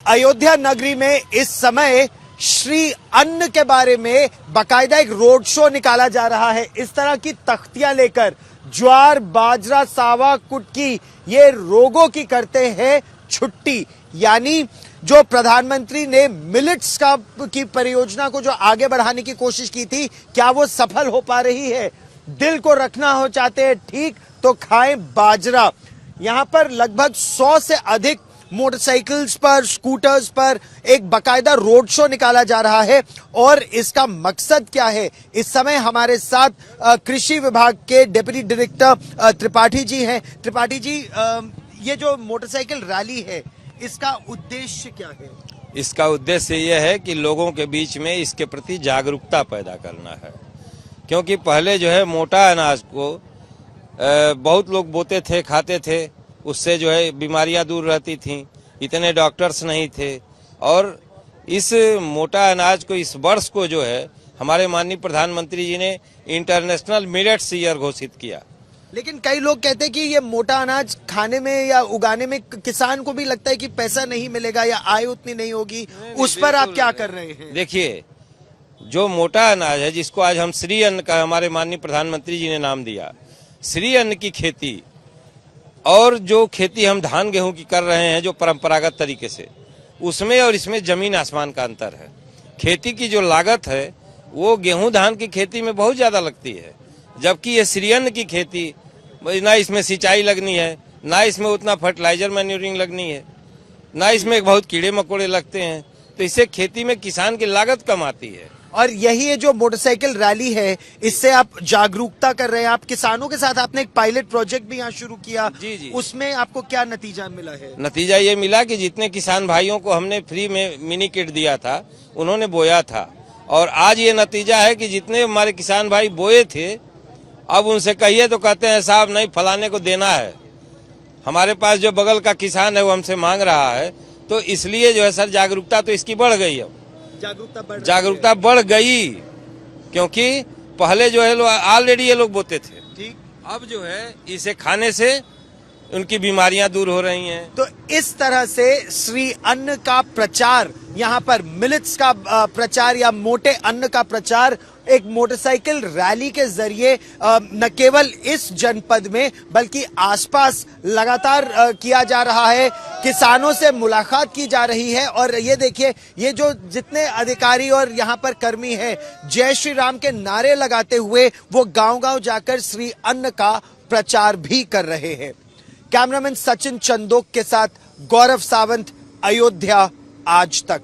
अयोध्या नगरी में इस समय श्री अन्न के बारे में बाकायदा एक रोड शो निकाला जा रहा है। इस तरह की तख्तियां लेकर ज्वार, बाजरा, सावा, कुटकी ये रोगों की करते हैं छुट्टी। यानी जो प्रधानमंत्री ने मिलेट्स की परियोजना को जो आगे बढ़ाने की कोशिश की थी, क्या वो सफल हो पा रही है? दिल को रखना हो चाहते हैं ठीक तो खाएं बाजरा। यहां पर लगभग 100 से अधिक मोटरसाइकिल्स पर, स्कूटर्स पर एक बाकायदा रोड शो निकाला जा रहा है। और इसका मकसद क्या है? इस समय हमारे साथ कृषि विभाग के डिप्टी डायरेक्टर त्रिपाठी जी हैं। त्रिपाठी जी, ये जो मोटरसाइकिल रैली है, इसका उद्देश्य क्या है? इसका उद्देश्य यह है कि लोगों के बीच में इसके प्रति जागरूकता पैदा करना है। क्योंकि पहले जो है मोटा अनाज को बहुत लोग बोते थे, खाते थे, उससे जो है बीमारियां दूर रहती थीं, इतने डॉक्टर्स नहीं थे। और इस मोटा अनाज को, इस वर्ष को जो है हमारे माननीय प्रधानमंत्री जी ने इंटरनेशनल मिलेट्स ईयर घोषित किया। लेकिन कई लोग कहते हैं कि ये मोटा अनाज खाने में या उगाने में किसान को भी लगता है कि पैसा नहीं मिलेगा या आय उतनी नहीं होगी। उस पर आप क्या कर रहे हैं? देखिए, जो मोटा अनाज है, जिसको आज हम श्री अन्न का हमारे माननीय प्रधानमंत्री जी ने नाम दिया, श्री अन्न की खेती और जो खेती हम धान गेहूं की कर रहे हैं जो परंपरागत तरीके से, उसमें और इसमें जमीन आसमान का अंतर है। खेती की जो लागत है वो गेहूं धान की खेती में बहुत ज्यादा लगती है, जबकि ये श्री अन्न की खेती, ना इसमें सिंचाई लगनी है, ना इसमें उतना फर्टिलाइजर मैन्यूरिंग लगनी है, ना इसमें बहुत कीड़े मकोड़े लगते हैं। तो इससे खेती में किसान की लागत कम आती है। और यही है जो मोटरसाइकिल रैली है, इससे आप जागरूकता कर रहे हैं। आप किसानों के साथ आपने एक पायलट प्रोजेक्ट भी यहाँ शुरू किया। जी। उसमें आपको क्या नतीजा मिला है? नतीजा ये मिला कि जितने किसान भाइयों को हमने फ्री में मिनी किट दिया था, उन्होंने बोया था। और आज ये नतीजा है कि जितने हमारे किसान भाई बोए थे, अब उनसे कहिए तो कहते हैं साहब नहीं, फलाने को देना है। हमारे पास जो बगल का किसान है वो हमसे मांग रहा है। तो इसलिए जो है सर, जागरूकता तो इसकी बढ़ गई। अब जागरूकता बढ़ गई, क्योंकि पहले जो है ऑलरेडी ये लोग बोते थे, ठीक। अब जो है इसे खाने से उनकी बीमारियां दूर हो रही हैं। तो इस तरह से श्री अन्न का प्रचार, यहाँ पर मिलेट्स का प्रचार या मोटे अन्न का प्रचार एक मोटरसाइकिल रैली के जरिए न केवल इस जनपद में बल्कि आसपास लगातार किया जा रहा है। किसानों से मुलाकात की जा रही है। और ये देखिए, ये जो जितने अधिकारी और यहाँ पर कर्मी हैं, जय श्री राम के नारे लगाते हुए वो गांव-गांव जाकर श्री अन्न का प्रचार भी कर रहे हैं। कैमरामैन सचिन चंदोक के साथ गौरव सावंत, अयोध्या आज तक।